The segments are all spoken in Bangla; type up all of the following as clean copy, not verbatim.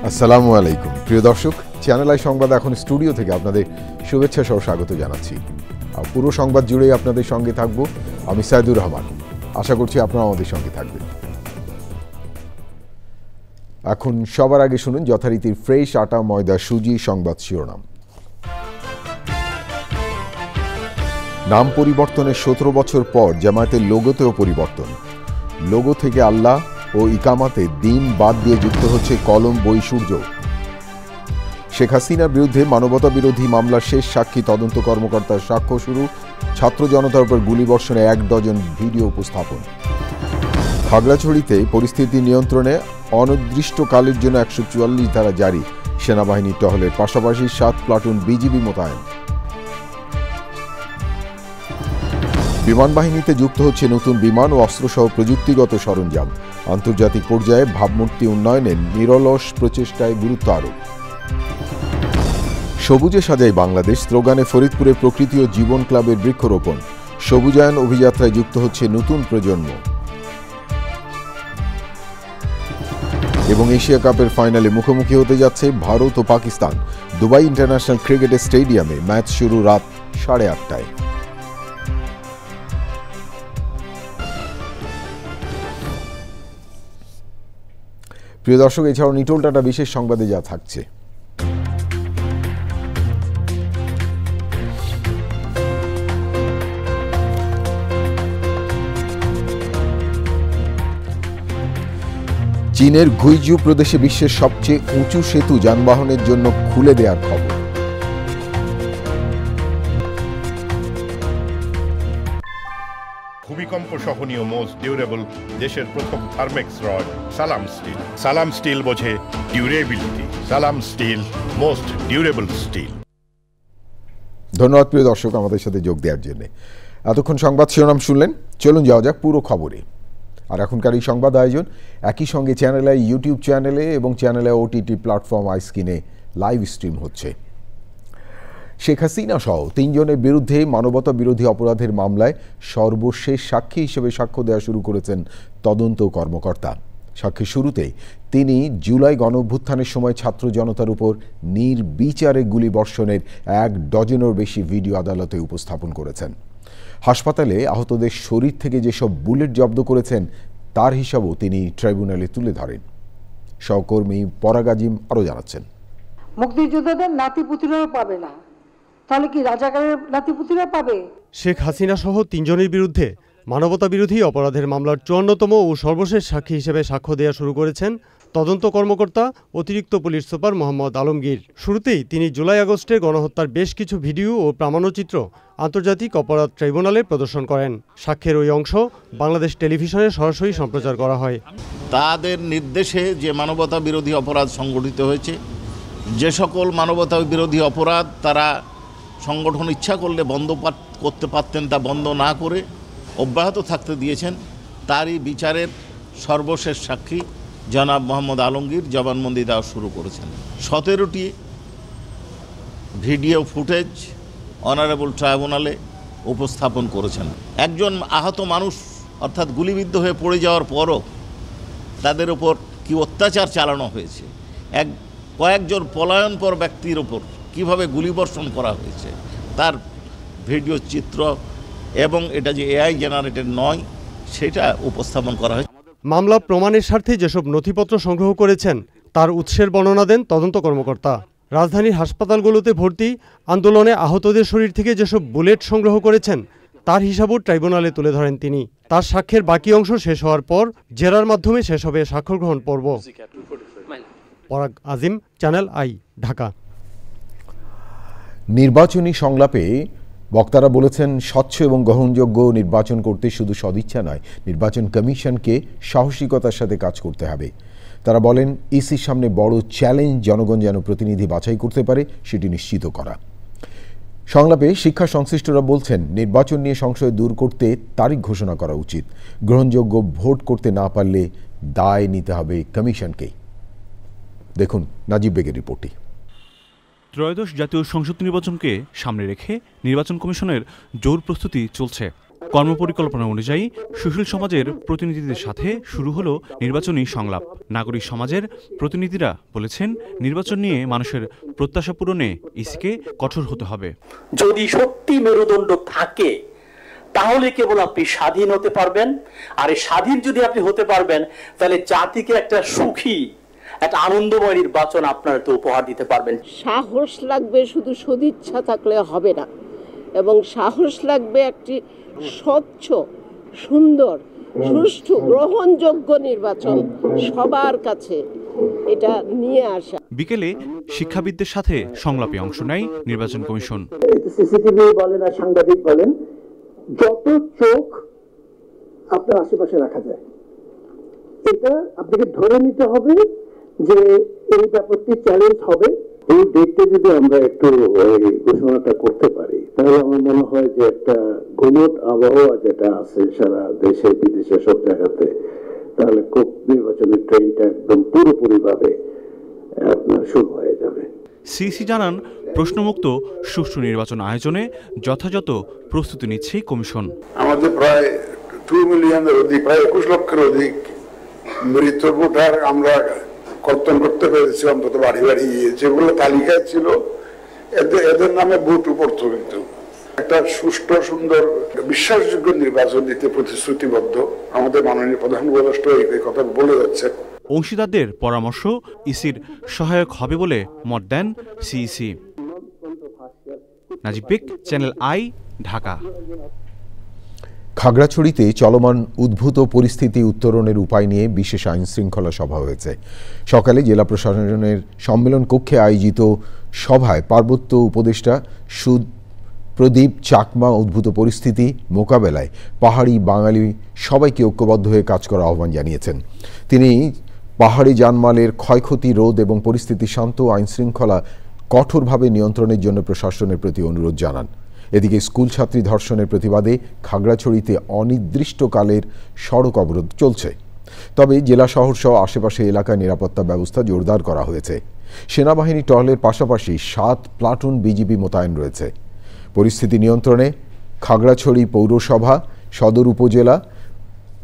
আসসালামু আলাইকুম প্রিয় দর্শক, চ্যানেল আই সংবাদ এখন স্টুডিও থেকে আপনাদের শুভেচ্ছা সহ স্বাগত জানাচ্ছি। আর পুরো সংবাদ জুড়েই আপনাদের সঙ্গে থাকব আমি সাইদুর রহমান। আশা করছি আপনারা আমাদের সঙ্গে থাকবেন। এখন সবার আগে শুনুন যথারীতির ফ্রেশ আটা ময়দা সুজি সংবাদ শিরোনাম। নাম পরিবর্তনের 17 বছর পর জামায়াতের লোগোতেও পরিবর্তন। লোগো থেকে আল্লাহ ও ইকামাতে দিন বাদ দিয়ে যুক্ত হচ্ছে কলম বই সূর্য। শেখ হাসিনার বিরুদ্ধে মানবতা বিরোধী মামলার শেষ সাক্ষী তদন্ত কর্মকর্তার সাক্ষ্য শুরু। ছাত্র জনতার উপর গুলিবর্ষণে 1 ডজন ভিডিও উপস্থাপন। খাগড়াছড়িতে পরিস্থিতি নিয়ন্ত্রণে অনির্দিষ্টকালের জন্য 144 ধারা জারি। সেনাবাহিনীর টহলের পাশাপাশি 7 প্লাটুন বিজিবি মোতায়েন। বিমান বাহিনীতে যুক্ত হচ্ছে নতুন বিমান ও অস্ত্রসহ প্রযুক্তিগত সরঞ্জাম। আন্তর্জাতিক পর্যায়ে ভাবমূর্তি উন্নয়নে নিরলস প্রচেষ্টায় গুরুত্ব আরোপ। সবুজে সাজাই বাংলাদেশ স্লোগানে ফরিদপুরে প্রকৃতি ও জীবন ক্লাবের বৃক্ষরোপণ। সবুজায়ন অভিযাত্রায় যুক্ত হচ্ছে নতুন প্রজন্ম। এবং এশিয়া কাপের ফাইনালে মুখোমুখি হতে যাচ্ছে ভারত ও পাকিস্তান। দুবাই ইন্টারন্যাশনাল ক্রিকেট স্টেডিয়ামে ম্যাচ শুরু রাত 8:30টায়। প্রিয় দর্শক, এছাড়াও নিটোল টাটা বিশেষ সংবাদে যা থাকছে। চীনের গুইজু প্রদেশে বিশ্বের সবচেয়ে উঁচু সেতু যানবাহনের জন্য খুলে দেওয়ার খবর। ভূমিকম্প সহনীয় মোস্ট ডিউরেবল দেশের প্রথম থার্মেক্স রড সালাম স্টিল। সালাম স্টিল বোঝে ডিউরেবিলিটি। সালাম স্টিল মোস্ট ডিউরেবল স্টিল। ধন্যবাদ প্রিয় দর্শক আমাদের সাথে যোগ দেওয়ার জন্য। এতক্ষণ সংবাদ শিরোনাম শুনলেন, চলুন যাওয়া যাক পুরো খবরে। আর এখনকার এই সংবাদ আয়োজন একই সঙ্গে চ্যানেল আই ইউটিউব চ্যানেলে এবং চ্যানেলে ওটিটি প্ল্যাটফর্ম আইস্ক্রিনে লাইভ স্ট্রিম হচ্ছে। শেখ হাসিনা সহ 3 জনের বিরুদ্ধে মানবতা বিরোধী অপরাধের মামলায় সর্বশেষ সাক্ষী হিসেবে সাক্ষ্য দেওয়া শুরু করেছেন তদন্ত কর্মকর্তা। সাক্ষী শুরুতে তিনি জুলাই গণঅভ্যুত্থানের সময় ছাত্র জনতার উপর নির্বিচারে গুলিবর্ষণের 1 ডজনেরও বেশি ভিডিও আদালতে উপস্থাপন করেছেন। হাসপাতালে আহতদের শরীর থেকে যেসব বুলেট জব্দ করেছেন তার হিসাবও তিনি ট্রাইব্যুনালে তুলে ধরেন। সহকর্মী পরাগ আজিম আরও জানাচ্ছেন। মুক্তিযোদ্ধাদের নাতিপুতিরাও পাবে না, তাহলে কি রাজাকারের নাতিপুতিরা পাবে? শেখ হাসিনা সহ 3 জনের বিরুদ্ধে মানবতা বিরোধী অপরাধের মামলার 54তম ও সর্বশেষ সাক্ষী হিসেবে সাক্ষ্য দেওয়া শুরু করেছেন তদন্ত কর্মকর্তা অতিরিক্ত পুলিশ সুপার মোহাম্মদ আলমগীর। শুরুতেই তিনি জুলাই আগস্টের গণহত্যার বেশ কিছু ভিডিও ও প্রামাণ্যচিত্র আন্তর্জাতিক অপরাধ ট্রাইব্যুনালে প্রদর্শন করেন। সাক্ষ্যের ওই অংশ বাংলাদেশ টেলিভিশনে সরাসরি সম্প্রচার করা হয়। তাদের নির্দেশে যে মানবতা বিরোধী অপরাধ সংগঠিত হয়েছে, যে সকল মানবতা বিরোধী অপরাধ তারা সংগঠন ইচ্ছা করলে বন্ধ করতে পারতেন, তা বন্ধ না করে অব্যাহত থাকতে দিয়েছেন, তারই বিচারের সর্বশেষ সাক্ষী জনাব মোহাম্মদ আলমগীর জবানবন্দি দেওয়া শুরু করেছেন। 17টি ভিডিও ফুটেজ অনারেবল ট্রাইব্যুনালে উপস্থাপন করেছেন। একজন আহত মানুষ অর্থাৎ গুলিবিদ্ধ হয়ে পড়ে যাওয়ার পরও তাদের উপর কি অত্যাচার চালানো হয়েছে, কয়েকজন পলায়নপর ব্যক্তির ওপর কীভাবে গুলিবর্ষণ করা হয়েছে তার ভিডিও চিত্র, এবং এটা যে এআই জেনারেটেড নয় সেটা উপস্থাপন করা হয়েছে। মামলা প্রমাণের স্বার্থে যেসব নথিপত্র সংগ্রহ করেছেন তার উৎসের বর্ণনা দেন তদন্ত কর্মকর্তা। রাজধানীর হাসপাতালগুলোতে ভর্তি আন্দোলনে আহতদের শরীর থেকে যেসব বুলেট সংগ্রহ করেছেন তার হিসাবও ট্রাইব্যুনালে তুলে ধরেন তিনি। তার সাক্ষ্যের বাকি অংশ শেষ হওয়ার পর জেরার মাধ্যমে শেষ হবে স্বাক্ষর গ্রহণ পর্ব। পরাগ আজিম, চ্যানেল আই, ঢাকা। নির্বাচনী সংলাপে বক্তারা বলেছেন, স্বচ্ছ এবং গ্রহণযোগ্য নির্বাচন করতে শুধু সদিচ্ছা নয়, নির্বাচন কমিশনকে সাহসিকতার সাথে কাজ করতে হবে। তারা বলেন, ইসির সামনে বড় চ্যালেঞ্জ জনগণ যেন প্রতিনিধি বাছাই করতে পারে সেটি নিশ্চিত করা। সংলাপে শিক্ষা সংশ্লিষ্টরা বলছেন, নির্বাচন নিয়ে সংশয় দূর করতে তারিখ ঘোষণা করা উচিত। গ্রহণযোগ্য ভোট করতে না পারলে দায় নিতে হবে কমিশনকেই। দেখুন নাজিব বেগের রিপোর্টটি। ত্রয়োদশ জাতীয় সংসদ নির্বাচনকে সামনে রেখে নির্বাচন কমিশনের জোর প্রস্তুতি চলছে। কর্মপরিকল্পনা অনুযায়ী সুশীল সমাজের প্রতিনিধিদের সাথে শুরু হলো নির্বাচনী সংলাপ। নাগরিক সমাজের প্রতিনিধিরা বলেছেন, নির্বাচন নিয়ে মানুষের প্রত্যাশা পূরণে ইসিকে কঠোর হতে হবে। যদি সত্যি মেরুদণ্ড থাকে তাহলে কেবল আপনি স্বাধীন হতে পারবেন। আর এই স্বাধীন যদি আপনি হতে পারবেন, তাহলে জাতিকে একটা সুখী, একটা আনন্দময় নির্বাচন আপনারা তো উপহার দিতে পারবেন। সাহস লাগবে, শুধু সদিচ্ছা থাকলে হবে না, এবং সাহস লাগবে একটি স্বচ্ছ, সুন্দর, সুষ্ঠু, গ্রহণযোগ্য নির্বাচন সবার কাছে এটা নিয়ে আসা। বিকেলে শিক্ষাবিদদের সাথে সংলাপে অংশ নেয় নির্বাচন কমিশন। সিসিটিভি বলেন আর সাংবাদিক বলেন, যত চোখ আপনার আশেপাশে রাখা যায়, এটা আপনাকে ধরে নিতে হবে যে এই ব্যাপারটি চ্যালেঞ্জ হবে। এই ডেটে যদি আমরা একটু ঘোষণাটা করতে পারি, তাহলে আমার মনে হয় যে একটা গুমট আবহাওয়া যেটা আছে সারা দেশে বিদেশে সব জায়গাতে, তাহলে খুব নির্বাচনের ট্রেনটা একদম পুরোপুরি ভাবে আপনার শুরু হয়ে যাবে। সিইসি জানান, প্রশ্নমুক্ত সুষ্ঠু নির্বাচন আয়োজনে যথাযথ প্রস্তুতি নিচ্ছে কমিশন। আমাদের প্রায় 2 মিলিয়নের অধিক, প্রায় 21 লক্ষের অধিক মৃত ভোটার আমরা কর্তন করতে পেরেছি, অন্তত বাড়ি বাড়ি গিয়ে যেগুলো তালিকায় ছিল এদের নামে ভোট পড়ত। কিন্তু একটা সুষ্ঠু, সুন্দর, বিশ্বাসযোগ্য নির্বাচন দিতে প্রতিশ্রুতিবদ্ধ আমাদের মাননীয় প্রধান উপদেষ্টা এই কথা বলে যাচ্ছে। অংশীদারদের পরামর্শ ইসির সহায়ক হবে বলে মত দেন CEC. Najib Beg, channel I, Dhaka. খাগড়াছড়িতে চলমান উদ্ভূত পরিস্থিতি উত্তরণের উপায় নিয়ে বিশেষ আইন শৃঙ্খলা সভা হয়েছে। সকালে জেলা প্রশাসনের সম্মেলন কক্ষে আয়োজিত সভায় পার্বত্য উপদেষ্টা প্রদীপ চাকমা উদ্ভূত পরিস্থিতি মোকাবেলায় পাহাড়ি বাঙালি সবাইকে ঐক্যবদ্ধ হয়ে কাজ করার আহ্বান জানিয়েছেন। তিনি পাহাড়ি জানমালের ক্ষয়ক্ষতি রোধ এবং পরিস্থিতি শান্ত আইনশৃঙ্খলা কঠোরভাবে নিয়ন্ত্রণের জন্য প্রশাসনের প্রতি অনুরোধ জানান। এদিকে স্কুল ছাত্রী ধর্ষণের প্রতিবাদে খাগড়াছড়িতে অনির্দিষ্টকালের সড়ক অবরোধ চলছে। তবে জেলা শহর সহ আশেপাশে এলাকায় নিরাপত্তা ব্যবস্থা জোরদার করা হয়েছে। সেনাবাহিনী টহলের পাশাপাশি 7 প্লাটুন বিজিবি মোতায়েন রয়েছে। পরিস্থিতি নিয়ন্ত্রণে খাগড়াছড়ি পৌরসভা, সদর উপজেলা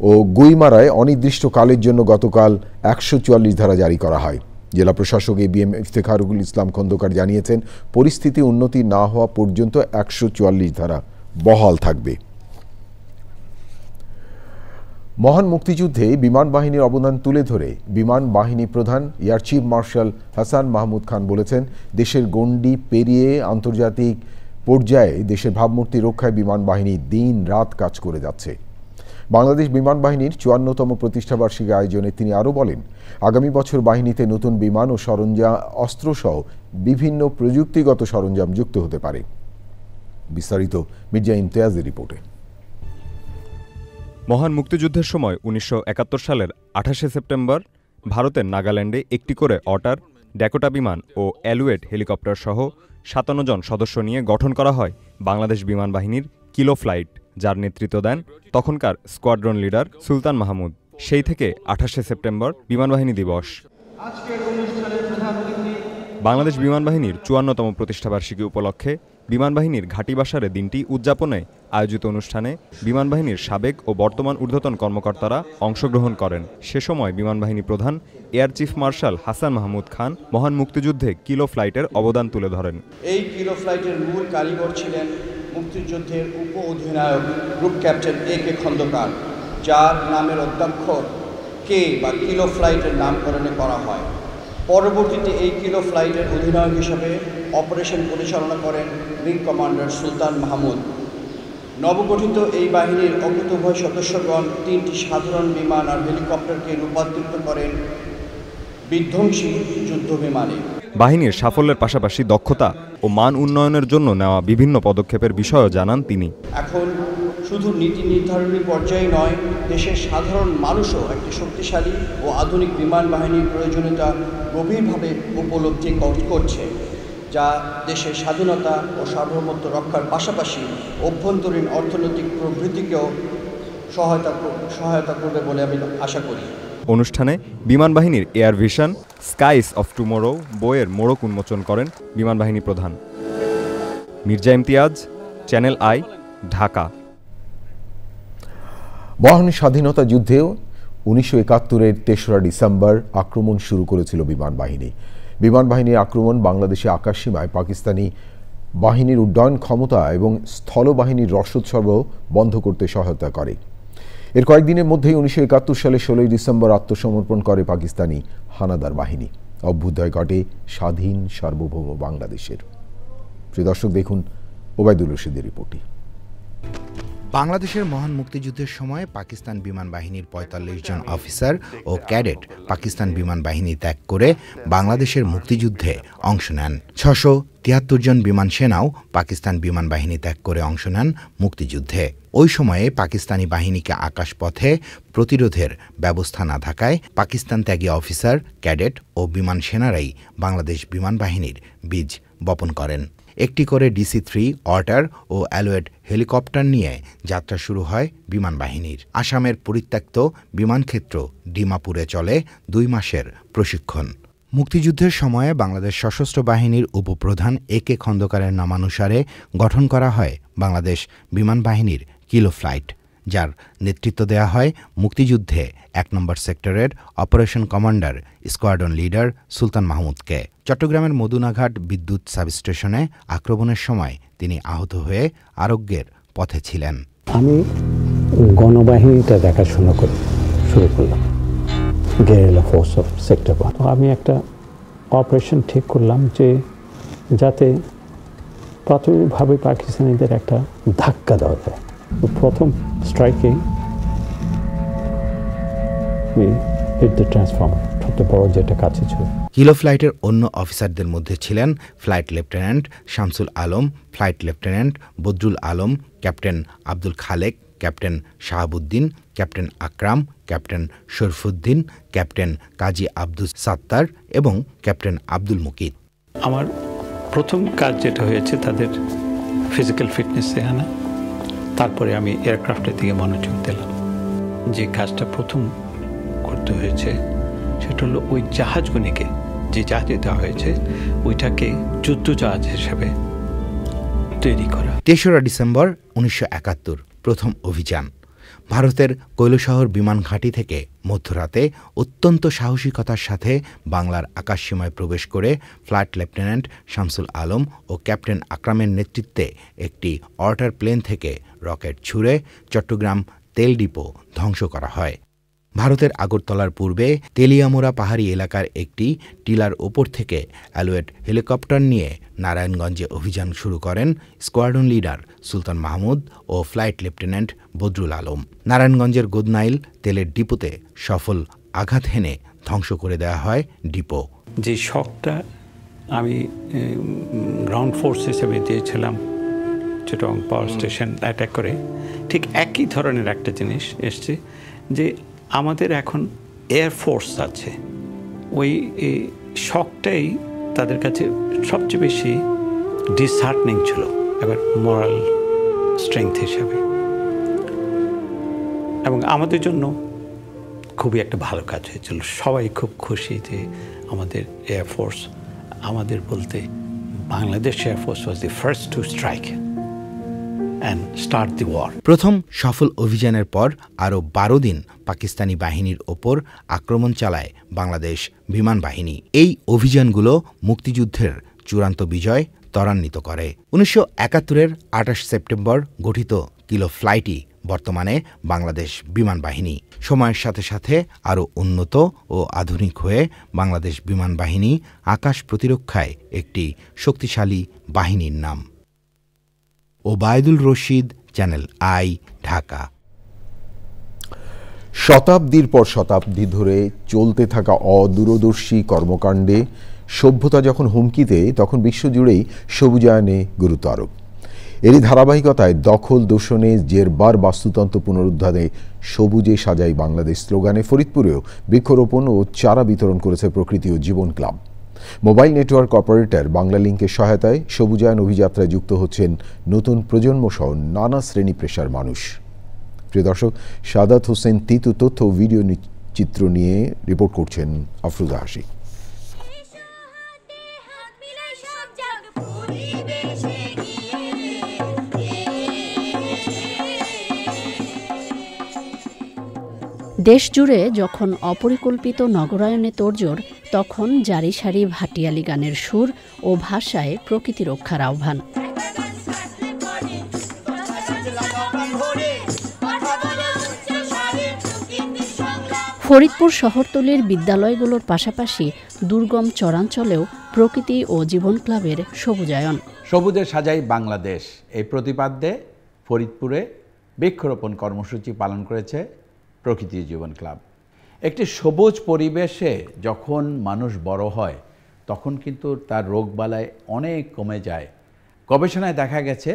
ও গুইমারায় অনির্দিষ্টকালের জন্য গতকাল 144 ধারা জারি করা হয়। জেলা প্রশাসক এবিএম ইফতেখারুল ইসলাম খন্দকার জানিয়েছেন, পরিস্থিতি উন্নতি না হওয়া পর্যন্ত 144 ধারা বহাল থাকবে। মহান মুক্তিযুদ্ধে বিমান বাহিনীর অবদান তুলে ধরে বিমান বাহিনী প্রধান air chief marshal Hasan Mahmud Khan বলেছেন, দেশের গণ্ডি পেরিয়ে আন্তর্জাতিক পর্যায়ে দেশের ভাবমূর্তি রক্ষায় বিমান বাহিনী দিন রাত কাজ করে যাচ্ছে। বাংলাদেশ বিমান বাহিনীর 54তম প্রতিষ্ঠাবার্ষিকী আয়োজনে তিনি আরও বলেন, আগামী বছর বাহিনীতে নতুন বিমান ও সরঞ্জাম, অস্ত্রসহ বিভিন্ন প্রযুক্তিগত সরঞ্জাম যুক্ত হতে পারে। বিস্তারিত মির্জা ইমতিয়াজের রিপোর্টে। মহান মুক্তিযুদ্ধের সময় 1971 সালের 28শে সেপ্টেম্বর ভারতের নাগাল্যান্ডে একটি করে অটার, ড্যাকোটা বিমান ও অ্যালুয়েট হেলিকপ্টার সহ 57 জন সদস্য নিয়ে গঠন করা হয় বাংলাদেশ বিমান বাহিনীর কিলো ফ্লাইট, যার নেতৃত্ব দেন তখনকার স্কোয়াড্রন লিডার সুলতান মাহমুদ। সেই থেকে 28শে সেপ্টেম্বর বিমান বাহিনী দিবস। বাংলাদেশ বিমান বাহিনীর 54তম প্রতিষ্ঠাবার্ষিকী উপলক্ষে বিমান বাহিনীর ঘাঁটি বাসারে দিনটি উদযাপনে আয়োজিত অনুষ্ঠানে বিমান বাহিনীর সাবেক ও বর্তমান ঊর্ধ্বতন কর্মকর্তারা অংশগ্রহণ করেন। সে সময় বিমান বাহিনী প্রধান air chief marshal Hasan Mahmud Khan মহান মুক্তিযুদ্ধে কিলো ফ্লাইটের অবদান তুলে ধরেন। এই কিলো ফ্লাইটের মূল কারিগর ছিলেন মুক্তিযুদ্ধের উপ অধিনায়ক গ্রুপ ক্যাপ্টেন A.K. খন্দকার, যার নামের অধ্যক্ষর কে বা কিলো ফ্লাইটের নামকরণে করা হয়। পরবর্তীতে এই কিলো ফ্লাইটের অধিনায়ক হিসেবে অপারেশন পরিচালনা করেন উইং কমান্ডার সুলতান মাহমুদ। নবগঠিত এই বাহিনীর অকুতোভয় সদস্যগণ 3টি সাধারণ বিমান আর হেলিকপ্টারকে রূপান্তরিত করেন বিধ্বংসী যুদ্ধ বিমানে। বাহিনীর সাফল্যের পাশাপাশি দক্ষতা ও মান উন্নয়নের জন্য নেওয়া বিভিন্ন পদক্ষেপের বিষয়ও জানান তিনি। এখন শুধু নীতি নির্ধারণী পর্যায়ে নয়, দেশের সাধারণ মানুষও একটি শক্তিশালী ও আধুনিক বিমান বাহিনীর প্রয়োজনীয়তা গভীরভাবে উপলব্ধি করছে, যা দেশের স্বাধীনতা ও সার্বভৌমত্ব রক্ষার পাশাপাশি অভ্যন্তরীণ অর্থনৈতিক প্রবৃদ্ধিকেও সহায়তা করবে বলে আমি আশা করি। অনুষ্ঠানে বিমান বাহিনীর air vision skies of tomorrow বইয়ের মোড়ক উন্মোচন করেন বিমান বাহিনী প্রধান। Mirza Imtiaz, channel I, Dhaka. মহান স্বাধীনতা যুদ্ধেও 1971-এর 3রা ডিসেম্বর আক্রমণ শুরু করেছিল বিমান বাহিনী। বিমান বাহিনীর আক্রমণ বাংলাদেশে আকাশসীমায় পাকিস্তানি বাহিনীর উড্ডয়ন ক্ষমতা এবং স্থলবাহিনীর রসদ সরবরাহ বন্ধ করতে সহায়তা করে। এর কয়েকদিনের মধ্যেই 1971 সালে 16 ডিসেম্বর আত্মসমর্পণ করে পাকিস্তানি হানাদার বাহিনী। অভ্যুদয় ঘটে স্বাধীন সার্বভৌম বাংলাদেশের। প্রিয় দর্শক, দেখুন ওবায়দুল রশিদের রিপোর্টটি। বাংলাদেশের মহান মুক্তিযুদ্ধের সময় পাকিস্তান বিমান বাহিনীর ৪৫ জন অফিসার ও ক্যাডেট পাকিস্তান বিমান বাহিনী ত্যাগ করে বাংলাদেশের মুক্তিযুদ্ধে অংশ নেন। ৬৭৩ জন বিমান সেনাও পাকিস্তান বিমান বাহিনী ত্যাগ করে অংশ নেন মুক্তিযুদ্ধে। ওই সময়ে পাকিস্তানি বাহিনীকে আকাশপথে প্রতিরোধের ব্যবস্থা না থাকায় পাকিস্তান ত্যাগী অফিসার, ক্যাডেট ও বিমান সেনারাই বাংলাদেশ বিমান বাহিনীর বীজ বপন করেন। একটি করে DC-3 অর্টার ও অ্যালোয়েড হেলিকপ্টার নিয়ে যাত্রা শুরু হয় বিমান বাহিনীর। আসামের পরিত্যক্ত বিমানক্ষেত্র ডিমাপুরে চলে 2 মাসের প্রশিক্ষণ। মুক্তিযুদ্ধের সময়ে বাংলাদেশ সশস্ত্র বাহিনীর উপপ্রধান AK খন্দকারের নামানুসারে গঠন করা হয় বাংলাদেশ বিমান বাহিনীর কিলো ফ্লাইট, যার নেতৃত্ব দেয়া হয় মুক্তিযুদ্ধে 1 নম্বর সেক্টরের অপারেশন কমান্ডার স্কোয়াড্রন লিডার সুলতান মাহমুদকে। চট্টগ্রামের মদুনাঘাট বিদ্যুৎ সাবস্টেশনে আক্রমণের সময় তিনি আহত হয়ে আরোগ্যের পথে ছিলেন। আমি গণবাহিনীটা দেখাশোনা করে শুরু করলাম, গেরিলা ফোর্স অফ সেক্টর 1। আমি একটা অপারেশন ঠিক করলাম যে যাতে প্রাথমিকভাবে পাকিস্তানিদের একটা ধাক্কা দেওয়া যায়। প্রথম স্ট্রাইকে হিট দ্য ট্রান্সফর্মার, সবচেয়ে বড় যেটা কাছে ছিল। কিলো ফ্লাইটের অন্য অফিসারদের মধ্যে ছিলেন flight lieutenant Shamsul Alam, flight lieutenant Badrul Alam, captain Abdul Khalek, captain Shahabuddin, captain Akram, captain Sharfuddin, captain Kazi Abdul Sattar এবং ক্যাপ্টেন আব্দুল মুকিত। আমার প্রথম কাজ যেটা হয়েছে তাদের ফিজিক্যাল ফিটনেস দেখানো, তারপরে আমি এয়ারক্রাফটের দিকে মনোযোগ দিলাম। যে কাজটা প্রথম করতে হয়েছে সেটা হলো ওই জাহাজগুলিকে, যে জাহাজে দেওয়া হয়েছে ওইটাকে যুদ্ধ জাহাজ হিসেবে তৈরি করা। 3রা ডিসেম্বর 1971 প্রথম অভিযান। ভারতের কৈলাসহর বিমান ঘাঁটি থেকে মধ্যরাতে অত্যন্ত সাহসিকতার সাথে বাংলার আকাশসীমায় প্রবেশ করে ফ্লাইট লেফটেন্যান্ট শামসুল আলম ও ক্যাপ্টেন আকরামের নেতৃত্বে একটি অর্টার প্লেন থেকে রকেট ছুড়ে চট্টগ্রাম তেল ডিপো ধ্বংস করা হয়। ভারতের আগরতলার পূর্বে তেলিয়ামোড়া পাহাড়ি এলাকার একটি টিলার ওপর থেকে অ্যালোয়েড হেলিকপ্টার নিয়ে নারায়ণগঞ্জে অভিযান শুরু করেন স্কোয়াড্রন লিডার সুলতান মাহমুদ ও ফ্লাইট লেফটেন্যান্ট বদরুল আলম। নারায়ণগঞ্জের গোদনাইল তেলের ডিপোতে সফল আঘাত হেনে ধ্বংস করে দেওয়া হয় ডিপো। যে শকটা আমি গ্রাউন্ড ফোর্স হিসেবে দিয়েছিলাম চিটাগং পাওয়ার স্টেশন অ্যাটাক করে, ঠিক একই ধরনের একটা জিনিস এসছে যে আমাদের এখন এয়ারফোর্স আছে। ওই শকটাই তাদের কাছে সবচেয়ে বেশি ডিসহার্টনিং ছিল, এবার মোরাল স্ট্রেংথ হিসাবে, এবং আমাদের জন্য খুবই একটা ভালো কাজ হয়েছিল। সবাই খুব খুশি যে আমাদের এয়ারফোর্স, আমাদের বলতে Bangladesh air force was the first two strike and start the war. প্রথম সফল অভিযানের পর আরও 12 দিন পাকিস্তানি বাহিনীর ওপর আক্রমণ চালায় বাংলাদেশ বিমান বাহিনী। এই অভিযানগুলো মুক্তিযুদ্ধের চূড়ান্ত বিজয় ত্বরান্বিত করে। 1971-এর 28 সেপ্টেম্বর গঠিত কিলো ফ্লাইটই বর্তমানে বাংলাদেশ বিমান বাহিনী। সময়ের সাথে সাথে আরও উন্নত ও আধুনিক হয়ে বাংলাদেশ বিমান বাহিনী আকাশ প্রতিরক্ষায় একটি শক্তিশালী বাহিনীর নাম। Obaidul Rashid, channel I, Dhaka. শতাব্দীর পর শতাব্দী ধরে চলতে থাকা অদূরদর্শী কর্মকাণ্ডে সভ্যতা যখন হুমকিতে, তখন বিশ্বজুড়েই সবুজায়নে গুরুত্ব আরোপ। এরই ধারাবাহিকতায় দখল দূষণে জেরবার বাস্তুতন্ত্র পুনরুদ্ধারে সবুজে সাজাই বাংলাদেশ স্লোগানে ফরিদপুরেও বৃক্ষরোপণ ও চারা বিতরণ করেছে প্রকৃতি ও Jibon club. Mobile network operator Bangla লিংকের সহায়তায় সবুজায়ন অভিযাত্রায় যুক্ত হচ্ছেন নতুন প্রজন্ম সহ নানা শ্রেণী পেশার মানুষ। প্রিয় দর্শক, সাদাত হোসেন তিতু তথ্য ও ভিডিও চিত্র নিয়ে রিপোর্ট করছেন আফরোজা হাসি। দেশজুড়ে যখন অপরিকল্পিত নগরায়নে তোড়জোড়, তখন জারি সারি ভাটিয়ালি গানের সুর ও ভাষায় প্রকৃতি রক্ষার আহ্বান। ফরিদপুর শহরতলির বিদ্যালয়গুলোর পাশাপাশি দুর্গম চরাঞ্চলেও প্রকৃতি ও জীবন ক্লাবের সবুজায়ন। সবুজে সাজাই বাংলাদেশ এই প্রতিপাদ্যে ফরিদপুরে বৃক্ষরোপণ কর্মসূচি পালন করেছে প্রকৃতি জীবন ক্লাব। একটি সবুজ পরিবেশে যখন মানুষ বড় হয় তখন কিন্তু তার রোগবালাই অনেক কমে যায়। গবেষণায় দেখা গেছে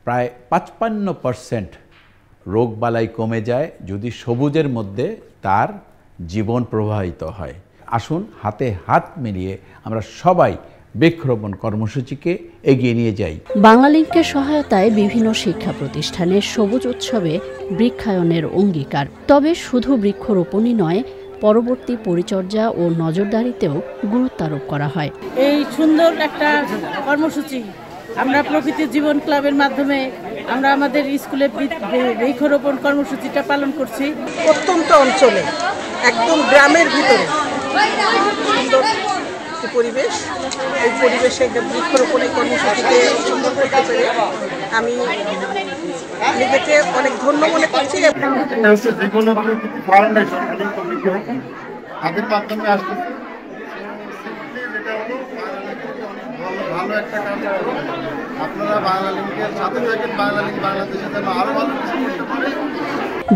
প্রায় 55% রোগবালাই কমে যায় যদি সবুজের মধ্যে তার জীবন প্রবাহিত হয়। আসুন হাতে হাত মিলিয়ে আমরা সবাই বৃক্ষরোপণ কর্মসূচিকে এগিয়ে নিয়ে যাই। বাংলালিংকের সহায়তায় বিভিন্ন শিক্ষা প্রতিষ্ঠানে সবুজ উৎসবে বৃক্ষায়নের অঙ্গীকার। তবে শুধু বৃক্ষরোপণই নয়, পরবর্তী পরিচর্যা ও নজরদারিতেও গুরুত্ব আরোপ করা হয়। এই সুন্দর একটা কর্মসূচি আমরা প্রকৃতি জীবন ক্লাবের মাধ্যমে আমরা আমাদের স্কুলে বৃক্ষরোপণ কর্মসূচিটা পালন করছি। প্রত্যন্ত অঞ্চলে একদম গ্রামের ভিতরে সুন্দর পরিবেশ, এই পরিবেশে বৃক্ষরোপণের কর্মসূচিতে সুন্দর করতে পেরে আমি নিজেকে অনেক ধন্য মনে করছি। ভালো একটা কাজ করুন, আপনারা বাংলালিংকের সাথে থাকেন, বাংলালিংক বাংলাদেশে যেন আরো ভালো কিছু করতে পারে।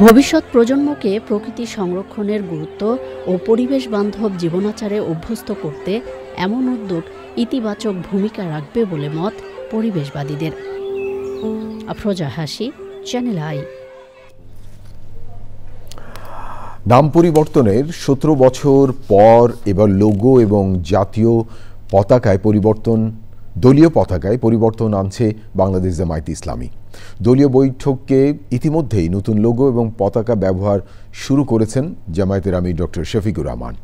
ভবিষ্যৎ প্রজন্মকে প্রকৃতি সংরক্ষণের গুরুত্ব ও পরিবেশ বান্ধব জীবনাচারে অভ্যস্ত করতে এমন উদ্যোগ ইতিবাচক ভূমিকা রাখবে বলে মত পরিবেশবাদীদের। আফরোজা হাসি, চ্যানেল আই। নাম পরিবর্তনের 17 বছর পর এবার লোগো এবং জাতীয় পতাকায় পরিবর্তন, দলীয় পতাকায় পরিবর্তন আনছে বাংলাদেশ জামায়াতে ইসলামী। দলীয় বৈঠকে ইতিমধ্যেই নতুন লোগো এবং পতাকা ব্যবহার শুরু করেছেন জামায়াতের আমির ডক্টর শফিকুর রহমান।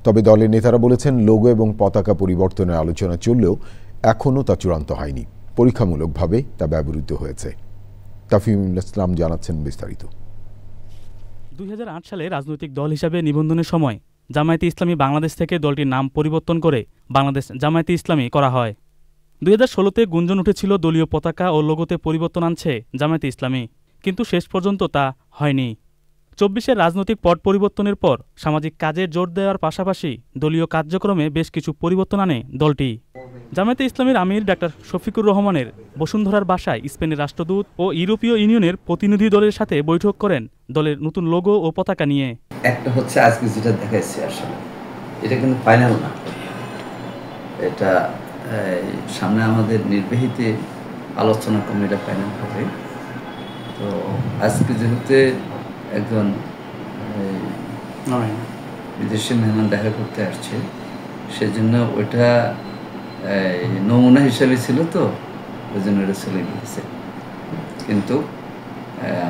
তবে দলের নেতারা বলেছেন, লোগো এবং পতাকা পরিবর্তনের আলোচনা চললেও এখনও তা চূড়ান্ত হয়নি, পরীক্ষামূলকভাবে তা ব্যবহৃত হয়েছে। তাফিমুল ইসলাম জানাচ্ছেন বিস্তারিত। 2008 সালে রাজনৈতিক দল হিসাবে নিবন্ধনের সময় জামায়াতে ইসলামী বাংলাদেশ থেকে দলটির নাম পরিবর্তন করে বাংলাদেশ জামায়াতে ইসলামী করা হয়। 2016-তে গুঞ্জন উঠেছিল দলীয় পতাকা ও লোগোতে পরিবর্তন আনছে জামায়াতে ইসলামী, কিন্তু শেষ পর্যন্ত তা হয়নি। 24-এর রাজনৈতিক পট পরিবর্তনের পর সামাজিক কাজে জোর দেওয়ার পাশাপাশি দলীয় কার্যক্রমে বেশ কিছু পরিবর্তন আনে দলটি। জামায়াতে ইসলামীর আমির ডাক্তার শফিকুর রহমানের বসুন্ধরার বাসায় স্পেনের রাষ্ট্রদূত ও ইউরোপীয় ইউনিয়নের প্রতিনিধি দলের সাথে বৈঠক করেন দলের নতুন লোগো ও পতাকা নিয়ে। একটা হচ্ছে আজকে যেটা দেখাইছে, আসলে এটা কিন্তু ফাইনাল না, এটা সামনে আমাদের নির্বাহীতে আলোচনা কমিটিটা ফাইনাল হবে। তো আজকে যেহেতু একজন বিদেশি মেহমান দেখা করতে আসছে, সেজন্য ওইটা নমুনা হিসেবে ছিল, তো ওই জন্য এটা চলে গিয়েছে, কিন্তু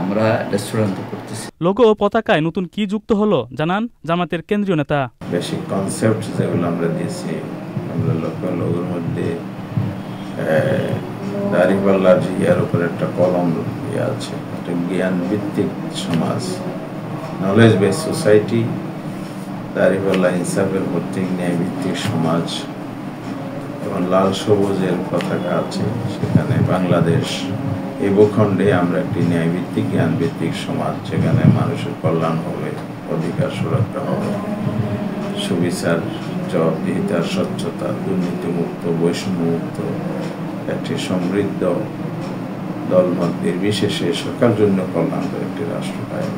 আমরা এটা চূড়ান্ত করতেছি। লোগো ও পতাকায় নতুন কি যুক্ত হলো জানান জামাতের কেন্দ্রীয় নেতা। বেসিক কনসেপ্ট যেগুলো আমরা দিয়েছি, আমরা লোগোর মধ্যে দাঁড়িপাল্লার ইয়ার উপর একটা কলম আছে, একটা জ্ঞান ভিত্তিক সমাজ, নলেজ বেস সোসাইটি, দাঁড়িপাল্লা ইনসাফের ভিত্তিক ন্যায় ভিত্তিক সমাজ, এবং লাল সবুজের পতাকা আছে, সেখানে বাংলাদেশ এই ভূখণ্ডে আমরা একটি ন্যায়ভিত্তিক জ্ঞান ভিত্তিক সমাজ, যেখানে মানুষের কল্যাণ হবে, অধিকার সুরক্ষা হবে, সুবিচার, জবাবদিহিতা, স্বচ্ছতা, দুর্নীতিমুক্ত, বৈষম্যমুক্ত একটি সমৃদ্ধ দলমত নির্বিশেষে সরকার জন্য কল্যাণকর একটি রাষ্ট্র পায়।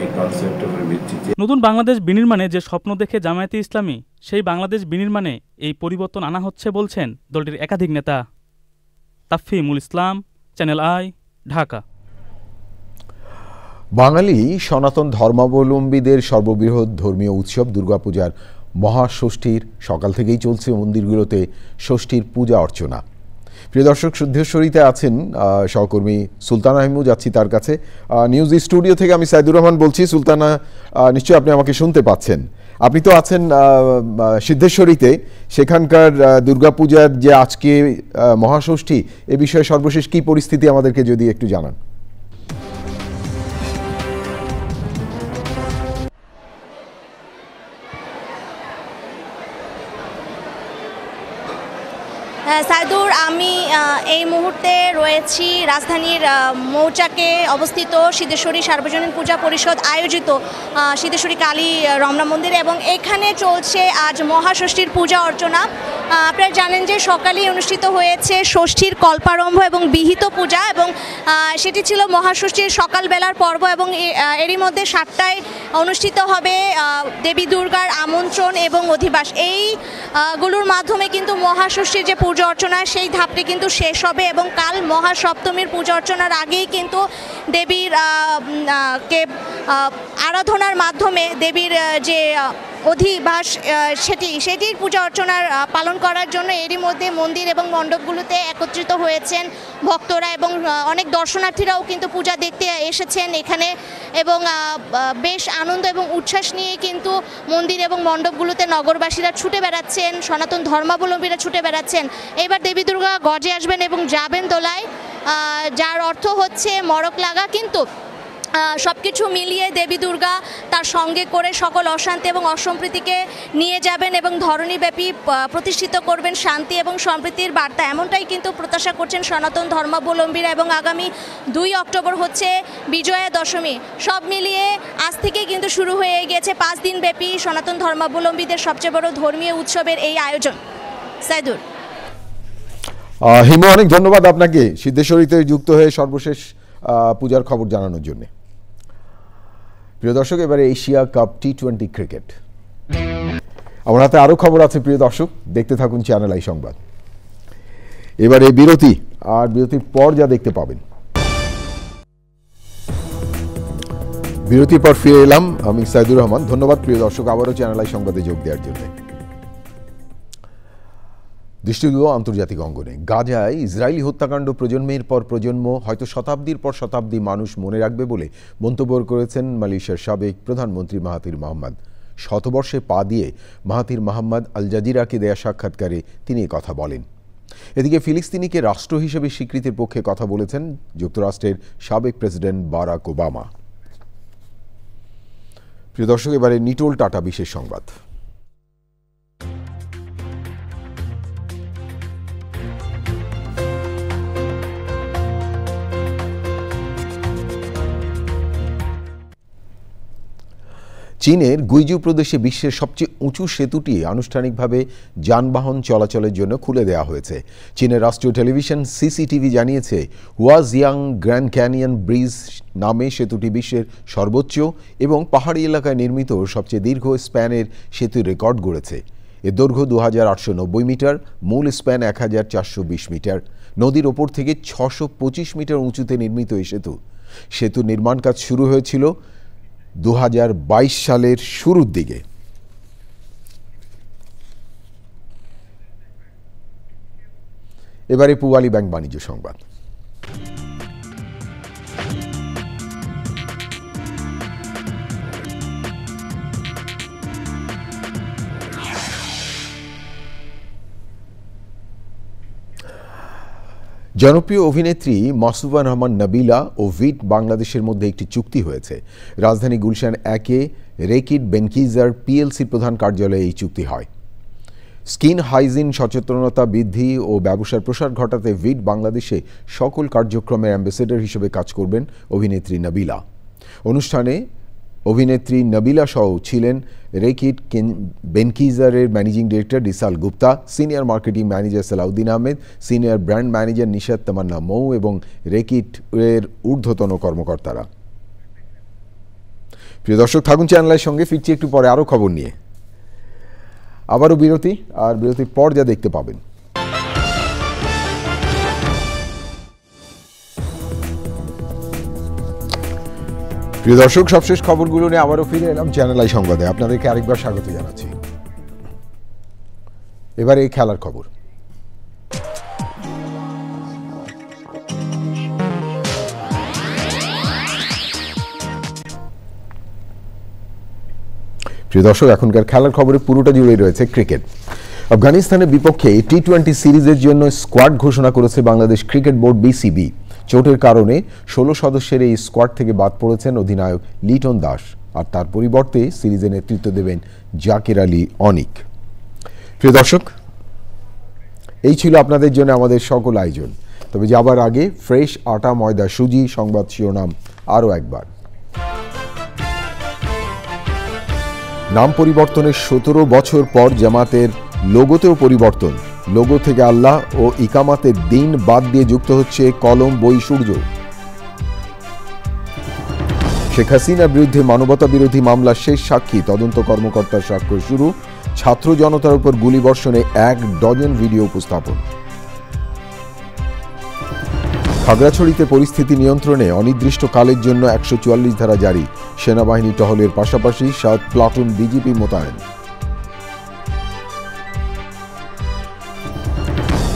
এই কনসেপ্টের ভিত্তিতে নতুন বাংলাদেশ বিনির্মাণে যে স্বপ্ন দেখে জামায়াতে ইসলামী, সেই বাংলাদেশ বিনির্মাণে এই পরিবর্তন আনা হচ্ছে বলছেন দলটির একাধিক নেতা। তাফিমুল ইসলাম, চ্যানেল আই, ঢাকা। বাঙালি সনাতন ধর্মাবলম্বীদের সর্ববৃহৎ ধর্মীয় উৎসব দুর্গাপূজার মহাষষ্ঠীর সকাল থেকেই চলছে মন্দিরগুলোতে ষষ্ঠীর পূজা অর্চনা। প্রিয় দর্শক, শুদ্ধেশ্বরীতে আছেন সহকর্মী সুলতানা আহমু, যাচ্ছি তার কাছে। নিউজ স্টুডিও থেকে আমি সাইদুর রহমান বলছি। সুলতানা, নিশ্চয়ই আপনি আমাকে শুনতে পাচ্ছেন। আপনি তো আছেন সিদ্ধেশ্বরীতে, সেখানকার দুর্গাপূজার যে আজকে মহাষষ্ঠী, এ বিষয়ে সর্বশেষ কী পরিস্থিতি আমাদেরকে যদি একটু জানান। সাইদুর, আমি এই মুহূর্তে রয়েছি রাজধানীর মৌচাকে অবস্থিত সিদ্ধেশ্বরী সার্বজনীন পূজা পরিষদ আয়োজিত সিদ্ধেশ্বরী কালী রমনা মন্দিরে, এবং এখানে চলছে আজ মহাষষ্ঠীর পূজা অর্চনা। আপনারা জানেন যে সকালেই অনুষ্ঠিত হয়েছে ষষ্ঠীর কল্পারম্ভ এবং বিহিত পূজা, এবং সেটি ছিল মহাষষ্ঠীর সকালবেলার পর্ব, এবং এরই মধ্যে 7টায় অনুষ্ঠিত হবে দেবী দুর্গার আমন্ত্রণ এবং অধিবাস। এইগুলোর মাধ্যমে কিন্তু মহাষষ্ঠীর যে পূজা অর্চনা সেই ধাপটি কিন্তু শেষ হবে, এবং কাল মহাসপ্তমীর পূজা অর্চনার আগেই কিন্তু দেবীর কে আরাধনার মাধ্যমে দেবীর যে অধিবাস সেটির পূজা অর্চনার পালন করার জন্য এরই মধ্যে মন্দির এবং মণ্ডপগুলোতে একত্রিত হয়েছেন ভক্তরা, এবং অনেক দর্শনার্থীরাও কিন্তু পূজা দেখতে এসেছেন এখানে, এবং বেশ আনন্দ এবং উচ্ছ্বাস নিয়ে কিন্তু মন্দির এবং মণ্ডপগুলোতে নগরবাসীরা ছুটে বেড়াচ্ছেন, সনাতন ধর্মাবলম্বীরা ছুটে বেড়াচ্ছেন। এবার দেবী দুর্গা গজে আসবেন এবং যাবেন দোলায়, যার অর্থ হচ্ছে মড়ক লাগা। কিন্তু সব কিছু মিলিয়ে দেবী দুর্গা তার সঙ্গে করে সকল অশান্তি এবং অসম্প্রীতিকে নিয়ে যাবেন এবং ধরণীব্যাপী প্রতিষ্ঠিত করবেন শান্তি এবং সম্প্রীতির বার্তা, এমনটাই কিন্তু প্রত্যাশা করছেন সনাতন ধর্মাবলম্বীরা। এবং আগামী 2 অক্টোবর হচ্ছে বিজয়া দশমী। সব মিলিয়ে আজ থেকে কিন্তু শুরু হয়ে গিয়েছে 5 দিন ব্যাপী সনাতন ধর্মাবলম্বীদের সবচেয়ে বড় ধর্মীয় উৎসবের এই আয়োজন। সাইদুর। হিমু, অনেক ধন্যবাদ আপনাকে সিদ্ধেশ্বরীতে যুক্ত হয়ে সর্বশেষ পূজার খবর জানানোর জন্য। প্রিয় দর্শক, এবারে এশিয়া কাপ টি20 ক্রিকেট। আমার হাতে আরও খবর আছে প্রিয় দর্শক, দেখতে থাকুন চ্যানেল আই সংবাদ। এবারে বিরতি, আর বিরতির পর যা দেখতে পাবেন। বিরতির পর ফিরে এলাম, আমি সাইদুর রহমান। ধন্যবাদ প্রিয় দর্শক আবারও চ্যানেল আই সংবাদে যোগ দেওয়ার জন্য। দৃষ্টি দেব আন্তর্জাতিক অঙ্গনে। গাজায় ইসরায়েলি হত্যাকাণ্ড প্রজন্মের পর প্রজন্ম, হয়তো শতাব্দীর পর শতাব্দী মানুষ মনে রাখবে বলে মন্তব্য করেছেন মালয়েশিয়ার সাবেক প্রধানমন্ত্রী মাহাথির মোহাম্মদ। শতবর্ষে পা দিয়ে মাহাথির মোহাম্মদ আল জাজিরাকে দেয়া সাক্ষাৎকারে তিনি কথা বলেন। এদিকে ফিলিস্তিনিকে রাষ্ট্র হিসেবে স্বীকৃতির পক্ষে কথা বলেছেন যুক্তরাষ্ট্রের সাবেক প্রেসিডেন্ট বারাক ওবামা। প্রিয় দর্শক, এবারে নিটোল টাটা বিশেষ সংবাদ। চীনের গুইজু প্রদেশে বিশ্বের সবচেয়ে উঁচু সেতুটি আনুষ্ঠানিকভাবে যানবাহন চলাচলের জন্য খুলে দেওয়া হয়েছে। চীনের রাষ্ট্রীয় টেলিভিশন সিসিটিভি জানিয়েছে হুয়াজিয়াং গ্র্যান্ড ক্যানিয়ন ব্রিজ নামে সেতুটি বিশ্বের সর্বোচ্চ এবং পাহাড়ি এলাকায় নির্মিত সবচেয়ে দীর্ঘ স্প্যানের সেতুর রেকর্ড গড়েছে। এর দৈর্ঘ্য 2890 মিটার, মূল স্প্যান 1420 মিটার। নদীর ওপর থেকে 625 মিটার উঁচুতে নির্মিত এই সেতুর নির্মাণ কাজ শুরু হয়েছিল 2022 সালের শুরুর দিকে। এবারে পূবালী ব্যাংক বাণিজ্য সংবাদ। জনপ্রিয় অভিনেত্রী মাসুবা রহমান নাবিলা ও ভিট বাংলাদেশের মধ্যে একটি চুক্তি হয়েছে। রাজধানী গুলশান 1-এ রেকিড বেনকিজার পিএলসির প্রধান কার্যালয়ে এই চুক্তি হয়। স্কিন হাইজিন সচেতনতা বৃদ্ধি ও ব্যবসার প্রসার ঘটাতে ভিট বাংলাদেশে সকল কার্যক্রমের অ্যাম্বাসেডর হিসেবে কাজ করবেন অভিনেত্রী নাবিলা। অনুষ্ঠানে অভিনেত্রী নাবিলা সহ ছিলেন রেকিড বেনকিজারের ম্যানেজিং ডিরেক্টর ডিসাল Gupta, senior marketing manager Salauddin Ahmed, senior brand manager Nishat Tamanna Mou এবং রেকিড এর ঊর্ধ্বতন কর্মকর্তারা। প্রিয় দর্শক, থাকুন চ্যানেলের সঙ্গে, ফিরছি একটু পরে আরও খবর নিয়ে। আবারও বিরতি, আর বিরতির পর যা দেখতে পাবেন। প্রিয় দর্শক, সবশেষ খবরগুলো নিয়ে আবারও ফিরে এলাম চ্যানেল আই সংবাদে। আপনাদেরকে আরেকবার স্বাগত জানাচ্ছি। এবারে এই খেলার খবর। প্রিয় দর্শক, এখনকার খেলার খবরে পুরোটা জুড়ে রয়েছে ক্রিকেট। আফগানিস্তানের বিপক্ষে টি20 সিরিজের জন্য স্কোয়াড ঘোষণা করেছে বাংলাদেশ ক্রিকেট বোর্ড বিসিবি। চোটের কারণে 16 সদস্যের এই স্কোয়াড থেকে বাদ পড়েছেন অধিনায়ক লিটন দাস, আর তার পরিবর্তে সিরিজে নেতৃত্ব দেবেন জাকির আলী অনিক। প্রিয় দর্শক, এই ছিল আপনাদের জন্য আমাদের সকল আয়োজন। তবে যাবার আগে ফ্রেশ আটা ময়দা সুজি সংবাদ শিরোনাম আরও একবার। নাম পরিবর্তনের 17 বছর পর জামাতের লোগোতেও পরিবর্তন। লোগো থেকে আল্লাহ ও ইকামাতের দিন বাদ দিয়ে যুক্ত হচ্ছে কলম বই সূর্য। শেখ হাসিনার বিরুদ্ধে মানবতা বিরোধী মামলার শেষ সাক্ষী, তদন্ত কর্মকর্তার স্বাক্ষর শুরু। ছাত্র জনতার উপর গুলিবর্ষণে 1 ডজন ভিডিও উপস্থাপন। খাগড়াছড়িতে পরিস্থিতি নিয়ন্ত্রণে অনির্দিষ্টকালের জন্য 144 ধারা জারি। সেনাবাহিনী টহলের পাশাপাশি 7 প্লাটুন বিজিপি মোতায়েন।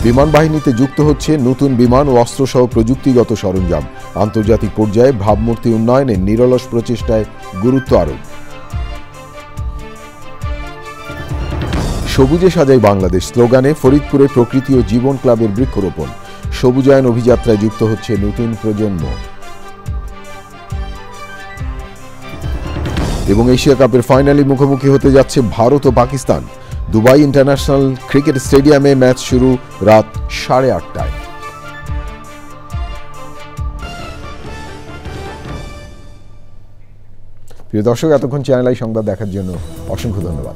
বিমান বাহিনীতে যুক্ত হচ্ছে নতুন বিমান ও অস্ত্রসহ প্রযুক্তিগত সরঞ্জাম। আন্তর্জাতিক পর্যায়ে ভাবমূর্তি উন্নয়নে নিরলস প্রচেষ্টায় গুরুত্ব আরোপ। সবুজে সাজাই বাংলাদেশ স্লোগানে ফরিদপুরে প্রকৃতি ও জীবন ক্লাবের বৃক্ষরোপণ। সবুজায়ন অভিযাত্রায় যুক্ত হচ্ছে নতুন প্রজন্ম। এবং এশিয়া কাপের ফাইনালে মুখোমুখি হতে যাচ্ছে ভারত ও পাকিস্তান। দুবাই ইন্টারন্যাশনাল ক্রিকেট স্টেডিয়ামে ম্যাচ শুরু রাত 8:30টায়। প্রিয় দর্শক, এতক্ষণ চ্যানেল আই সংবাদ দেখার জন্য অসংখ্য ধন্যবাদ।